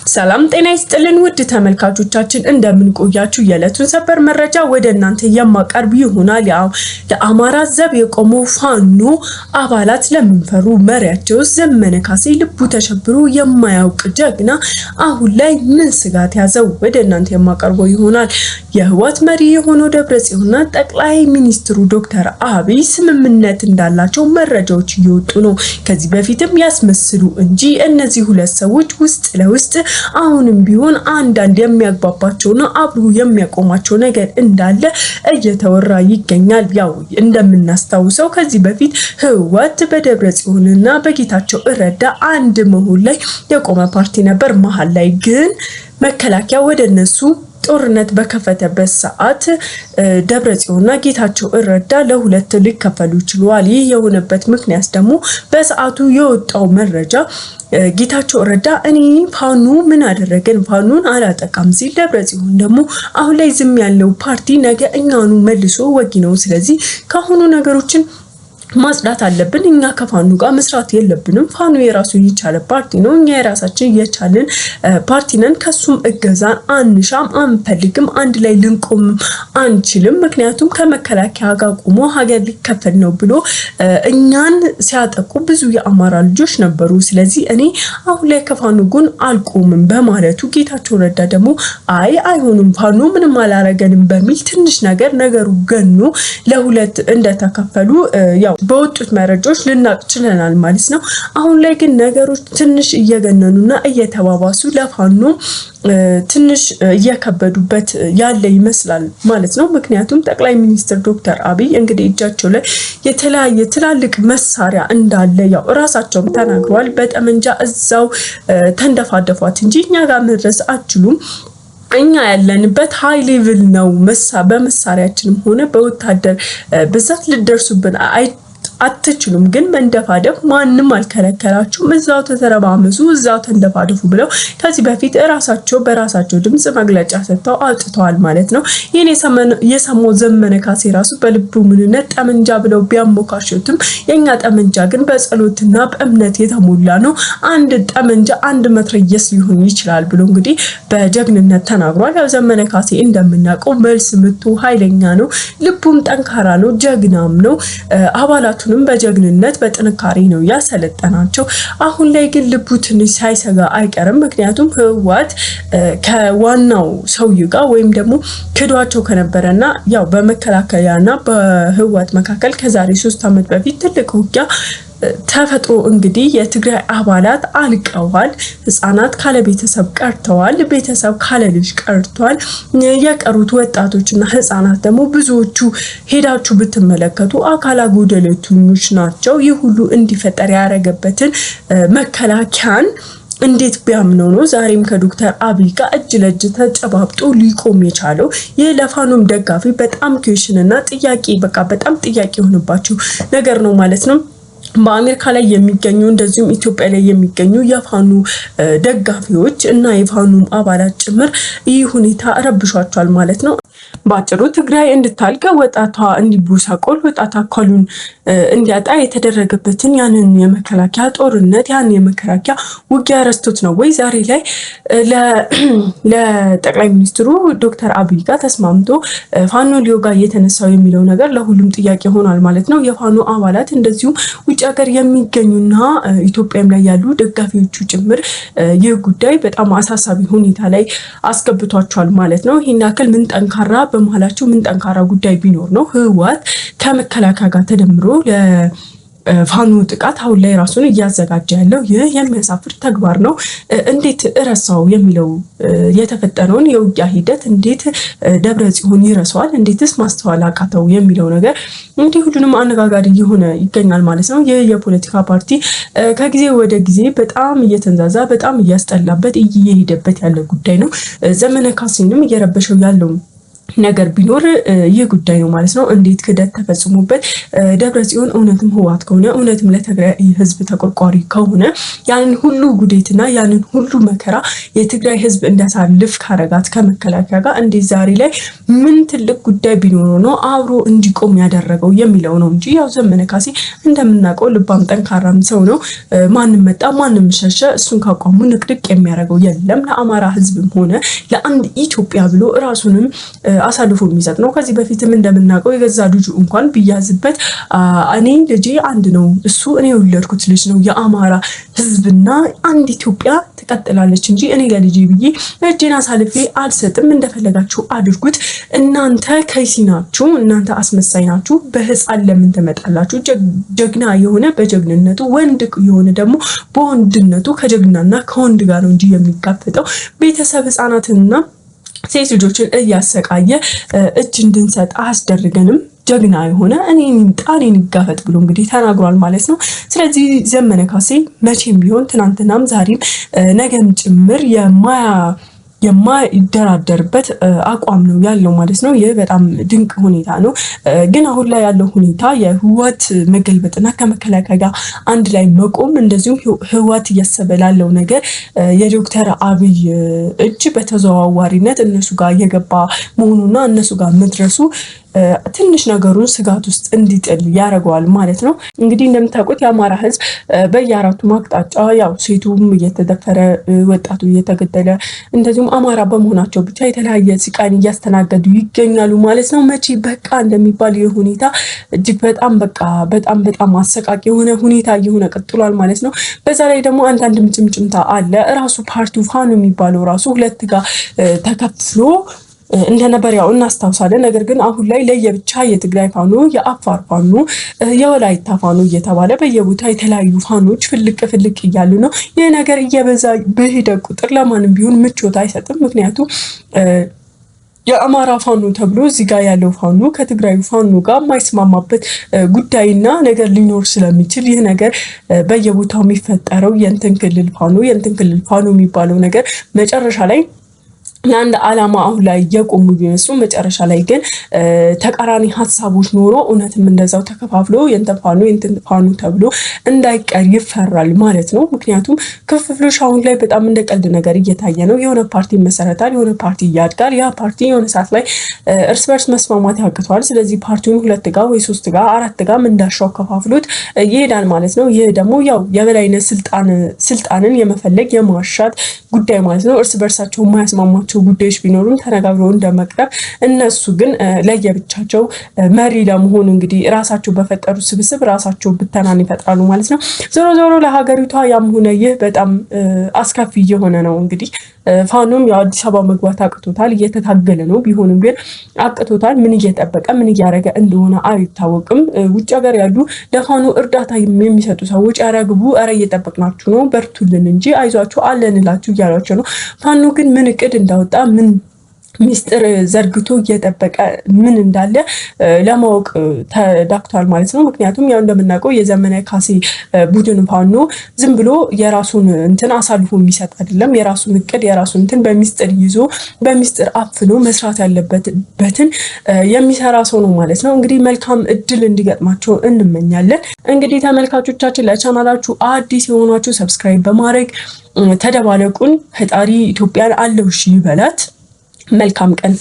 ሰላም ጤና ይስጥልን ውድ ተመልካቾቻችን እንደምን ቆያችሁ? የዕለቱን ሰበር መረጃ ወደ እናንተ የማቀርብ ይሆናል። ለአማራ ዘብ የቆሙ ፋኖ አባላት ለምንፈሩ መሪያቸው ዘመነ ካሴ ልቡ ተሸብሮ የማያውቅ ጀግና አሁን ላይ ምን ስጋት ያዘው? ወደ እናንተ የማቀርበው ይሆናል። የህወሓት መሪ የሆነው ደብረጽዮንና ጠቅላይ ሚኒስትሩ ዶክተር አብይ ስምምነት እንዳላቸው መረጃዎች እየወጡ ነው። ከዚህ በፊትም ያስመስሉ እንጂ እነዚህ ሁለት ሰዎች ውስጥ ለውስጥ አሁንም ቢሆን አንዳንድ የሚያግባባቸውና አብሮ የሚያቆማቸው ነገር እንዳለ እየተወራ ይገኛል። ያው እንደምናስታውሰው ከዚህ በፊት ህወሓት በደብረጽዮንና በጌታቸው ረዳ አንድ መሆን ላይ የቆመ ፓርቲ ነበር። መሀል ላይ ግን መከላከያ ወደ እነሱ ጦርነት በከፈተበት ሰዓት ደብረጽዮንና ጌታቸው ረዳ ለሁለት ሊከፈሉ ችለዋል። ይህ የሆነበት ምክንያት ደግሞ በሰዓቱ የወጣው መረጃ ጌታቸው ረዳ እኔ ፋኖ ምን አደረገን ፋኖን አላጠቃም ሲል፣ ደብረጽዮን ደግሞ አሁን ላይ ዝም ያለው ፓርቲ ነገ እኛኑ መልሶ ወጊ ነው፣ ስለዚህ ካሁኑ ነገሮችን ማጽዳት አለብን፣ እኛ ከፋኖ ጋር መስራት የለብንም፣ ፋኖ የራሱ የቻለ ፓርቲ ነው፣ እኛ የራሳችን የቻልን ፓርቲ ነን፣ ከሱም እገዛን አንሻም አንፈልግም፣ አንድ ላይ ልንቆም አንችልም፣ ምክንያቱም ከመከላከያ ጋር ቆሞ ሀገር ሊከፈል ነው ብሎ እኛን ሲያጠቁ ብዙ የአማራ ልጆች ነበሩ፣ ስለዚህ እኔ አሁን ላይ ከፋኖ ጎን አልቆምም በማለቱ ጌታቸው ረዳ ደግሞ አይሆንም ፋኖ ምንም አላረገንም በሚል ትንሽ ነገሩ ገኖ ለሁለት እንደተከፈሉ ያው በወጡት መረጃዎች ልናቅ ችለናል ማለት ነው። አሁን ላይ ግን ነገሮች ትንሽ እየገነኑና እየተባባሱ ለፋኖ ትንሽ እየከበዱበት ያለ ይመስላል ማለት ነው። ምክንያቱም ጠቅላይ ሚኒስትር ዶክተር አብይ እንግዲህ እጃቸው ላይ የተለያየ ትላልቅ መሳሪያ እንዳለ ያው ራሳቸውም ተናግረዋል። በጠመንጃ እዛው ተንደፋደፏት እንጂ እኛ ጋር መድረስ አትችሉም፣ እኛ ያለንበት ሃይ ሌቭል ነው፣ በመሳሪያችንም ሆነ በወታደር ብዛት ልደርሱብን አትችሉም፣ ግን መንደፋደፍ ማንም አልከለከላችሁም፣ እዛው ተተረማመሱ፣ እዛው ተንደፋደፉ ብለው ከዚህ በፊት በራሳቸው ድምጽ መግለጫ ሰጥተው አውጥተዋል ማለት ነው። ይህን የሰማው ዘመነ ካሴ ራሱ በልቡ ምንነት ጠመንጃ ብለው ቢያሞካሹትም የኛ ጠመንጃ ግን በጸሎትና በእምነት የተሞላ ነው፣ አንድ ጠመንጃ አንድ መትረየስ ሊሆን ይችላል ብሎ እንግዲህ በጀግንነት ተናግሯል። ያው ዘመነ ካሴ እንደምናውቀው መልስ ምቱ ኃይለኛ ነው፣ ልቡም ጠንካራ ነው፣ ጀግናም ነው። አባላቱ በጀግንነት በጥንካሬ ነው ያሰለጠናቸው። አሁን ላይ ግን ልቡ ትንሽ ሳይሰጋ አይቀርም። ምክንያቱም ህወሓት ከዋናው ሰውዬው ጋር ወይም ደግሞ ክዷቸው ከነበረና ያው በመከላከያና በህወሓት መካከል ከዛሬ 3 ዓመት በፊት ትልቅ ውጊያ ተፈጥሮ እንግዲህ የትግራይ አባላት አልቀዋል። ህፃናት ካለ ቤተሰብ ቀርተዋል፣ ቤተሰብ ካለ ልጅ ቀርቷል። የቀሩት ወጣቶችና ህፃናት ደግሞ ብዙዎቹ ሄዳችሁ ብትመለከቱ አካላ ጎደለተኞች ናቸው። ይህ ሁሉ እንዲፈጠር ያደረገበትን መከላከያን እንዴት ቢያምነው ነው ዛሬም ከዶክተር አብይ ጋር እጅ ለእጅ ተጨባብጦ ሊቆም የቻለው? ይህ ለፋኖም ደጋፊ በጣም ኩዌሽንና ጥያቄ በጣም ጥያቄ የሆነባቸው ነገር ነው ማለት ነው። በአሜሪካ ላይ የሚገኙ እንደዚሁም ኢትዮጵያ ላይ የሚገኙ የፋኖ ደጋፊዎች እና የፋኖ አባላት ጭምር ይህ ሁኔታ ረብሿቸዋል ማለት ነው። ባጭሩ ትግራይ እንድታልቀ ወጣቷ እንዲቦሳቆል ወጣቷ አካሉን እንዲያጣ የተደረገበትን ያንን የመከላከያ ጦርነት ያን የመከላከያ ውጊያ ረስቶት ነው ወይ ዛሬ ላይ ለጠቅላይ ሚኒስትሩ ዶክተር አብይ ጋር ተስማምቶ ፋኖ ሊወጋ እየተነሳው የሚለው ነገር ለሁሉም ጥያቄ ሆኗል ማለት ነው። የፋኖ አባላት እንደዚሁም ውጭ ሀገር የሚገኙና ኢትዮጵያም ላይ ያሉ ደጋፊዎቹ ጭምር ይህ ጉዳይ በጣም አሳሳቢ ሁኔታ ላይ አስገብቷቸዋል ማለት ነው። ይሄን ያክል ምን ጠንካራ በመሃላቸው ምን ጠንካራ ጉዳይ ቢኖር ነው ህወሓት ከመከላከያ ጋር ተደምሮ ለፋኖ ጥቃት አሁን ላይ ራሱን እያዘጋጀ ያለው? ይህ የሚያሳፍር ተግባር ነው። እንዴት እረሳው የሚለው የተፈጠረውን የውጊያ ሂደት እንዴት ደብረጽዮን ይረሳዋል? እንዴትስ ማስተዋል አቃተው የሚለው ነገር እንግዲህ ሁሉንም አነጋጋሪ እየሆነ ይገኛል ማለት ነው። ይህ የፖለቲካ ፓርቲ ከጊዜ ወደ ጊዜ በጣም እየተንዛዛ በጣም እያስጠላበት እየሄደበት ያለ ጉዳይ ነው። ዘመነ ካሴንም እየረበሸው ያለው ነገር ቢኖር ይህ ጉዳይ ነው ማለት ነው። እንዴት ክደት ተፈጽሞበት ደብረጽዮን እውነትም ህወሓት ከሆነ እውነትም ለትግራይ ህዝብ ተቆርቋሪ ከሆነ ያንን ሁሉ ጉዴትና ያንን ሁሉ መከራ የትግራይ ህዝብ እንዲያሳልፍ ካረጋት ከመከላከያ ጋር እንዴት ዛሬ ላይ ምን ትልቅ ጉዳይ ቢኖር ነው አብሮ እንዲቆም ያደረገው የሚለው ነው እንጂ ያው ዘመነ ካሴ እንደምናውቀው ልባም ጠንካራም ሰው ነው። ማንም መጣ ማንም ሸሸ እሱን ካቋሙ ንቅድቅ የሚያደርገው የለም። ለአማራ ህዝብም ሆነ ለአንድ ኢትዮጵያ ብሎ ራሱንም አሳልፎ የሚሰጥ ነው። ከዚህ በፊትም እንደምናውቀው የገዛ ልጁ እንኳን ቢያዝበት እኔ ልጄ አንድ ነው እሱ እኔ የወለድኩት ልጅ ነው የአማራ ህዝብና አንድ ኢትዮጵያ ትቀጥላለች እንጂ እኔ ለልጄ ብዬ እጄን አሳልፌ አልሰጥም፣ እንደፈለጋችሁ አድርጉት፣ እናንተ ከይሲ ናችሁ፣ እናንተ አስመሳይ ናችሁ፣ በህፃን ለምን ትመጣላችሁ? ጀግና የሆነ በጀግንነቱ ወንድ የሆነ ደግሞ በወንድነቱ ከጀግናና ከወንድ ጋር ነው እንጂ የሚጋፈጠው ቤተሰብ ህፃናትንና ሴት ልጆችን እያሰቃየ እጅ እንድንሰጥ አያስደርገንም። ጀግና የሆነ እኔን ይምጣ እኔን ይጋፈጥ ብሎ እንግዲህ ተናግሯል ማለት ነው። ስለዚህ ዘመነ ካሴ መቼም ቢሆን ትናንትናም ዛሬም ነገም ጭምር የማይደራደርበት አቋም ነው ያለው ማለት ነው። ይህ በጣም ድንቅ ሁኔታ ነው። ግን አሁን ላይ ያለው ሁኔታ የህወሓት መገልበጥና ከመከላከያ ጋር አንድ ላይ መቆም እንደዚሁም ህወሓት እያሰበ ላለው ነገር የዶክተር አብይ እጅ በተዘዋዋሪነት እነሱ ጋር የገባ መሆኑና እነሱ ጋር መድረሱ ትንሽ ነገሩን ስጋት ውስጥ እንዲጥል ያደርገዋል ማለት ነው። እንግዲህ እንደምታውቁት የአማራ ህዝብ በየአራቱ አቅጣጫ ያው ሴቱም እየተደፈረ ወጣቱ እየተገደለ እንደዚሁም አማራ በመሆናቸው ብቻ የተለያየ ስቃይን እያስተናገዱ ይገኛሉ ማለት ነው። መቼ በቃ እንደሚባል ይህ ሁኔታ እጅግ በጣም አሰቃቂ የሆነ ሁኔታ እየሆነ ቀጥሏል ማለት ነው። በዛ ላይ ደግሞ አንዳንድ ምጭምጭምታ አለ። ራሱ ፓርቲው ፋኖ የሚባለው ራሱ ሁለት ጋር ተከፍሎ እንደነበር ያው እናስታውሳለን። ነገር ግን አሁን ላይ ለየብቻ የትግራይ ፋኖ፣ የአፋር ፋኖ፣ የወላይታ ፋኖ እየተባለ በየቦታ የተለያዩ ፋኖች ፍልቅ እያሉ ነው። ይህ ነገር እየበዛ በሄደ ቁጥር ለማንም ቢሆን ምቾት አይሰጥም። ምክንያቱም የአማራ ፋኖ ተብሎ እዚህ ጋር ያለው ፋኖ ከትግራይ ፋኖ ጋር የማይስማማበት ጉዳይና ነገር ሊኖር ስለሚችል ይህ ነገር በየቦታው የሚፈጠረው የእንትን ክልል ፋኖ የሚባለው ነገር መጨረሻ ላይ ለአንድ ዓላማ አሁን ላይ የቆሙ ቢመስሉ መጨረሻ ላይ ግን ተቃራኒ ሀሳቦች ኖሮ እውነትም እንደዛው ተከፋፍሎ የእንትን ፋኖ ተብሎ እንዳይቀር ይፈራል ማለት ነው። ምክንያቱም ክፍፍሎች አሁን ላይ በጣም እንደ ቀልድ ነገር እየታየ ነው። የሆነ ፓርቲ መሰረታል፣ የሆነ ፓርቲ ያድጋል። ያ ፓርቲ የሆነ ሰዓት ላይ እርስ በርስ መስማማት ያቅተዋል። ስለዚህ ፓርቲውን 2 ጋር ወይ 3 ጋር 4 ጋር እንዳሻው ከፋፍሎት ይሄዳል ማለት ነው። ይህ ደግሞ ያው የበላይነት ስልጣንን የመፈለግ የማሻት ጉዳይ ማለት ነው። እርስ በርሳቸው የማያስማማቸው ጉዳዮች ቢኖሩም ተነጋግረው እንደመቅረብ እነሱ ግን ለየብቻቸው መሪ ለመሆን እንግዲህ ራሳቸው በፈጠሩት ስብስብ ራሳቸው ብተናን ይፈጥራሉ ማለት ነው። ዞሮ ለሀገሪቷ ያም ሆነ ይህ በጣም አስከፊ እየሆነ ነው። እንግዲህ ፋኖም ያው አዲስ አበባ መግባት አቅቶታል፣ እየተታገለ ነው። ቢሆንም ግን አቅቶታል። ምን እየጠበቀ ምን እያደረገ እንደሆነ አይታወቅም። ውጭ ሀገር ያሉ ለፋኖ እርዳታ የሚሰጡ ሰዎች ያረግቡ እየጠበቅናችሁ ነው፣ በርቱልን እንጂ አይዟችሁ አለንላችሁ እያሏቸው ነው። ፋኖ ግን ምን እቅድ እንዳወጣ ምን ሚስጥር ዘርግቶ እየጠበቀ ምን እንዳለ ለማወቅ ተዳክቷል ማለት ነው። ምክንያቱም ያው እንደምናውቀው የዘመነ ካሴ ቡድን ፋኖ ዝም ብሎ የራሱን እንትን አሳልፎ የሚሰጥ አይደለም። የራሱን እቅድ የራሱን እንትን በሚስጥር ይዞ በሚስጥር አፍኖ መስራት ያለበትን የሚሰራ ሰው ነው ማለት ነው። እንግዲህ መልካም እድል እንዲገጥማቸው እንመኛለን። እንግዲህ ተመልካቾቻችን ለቻናላችሁ አዲስ የሆናችሁ ሰብስክራይብ በማድረግ ተደባለቁን። ፈጣሪ ኢትዮጵያን አለውሽ ይበላት። መልካም ቀን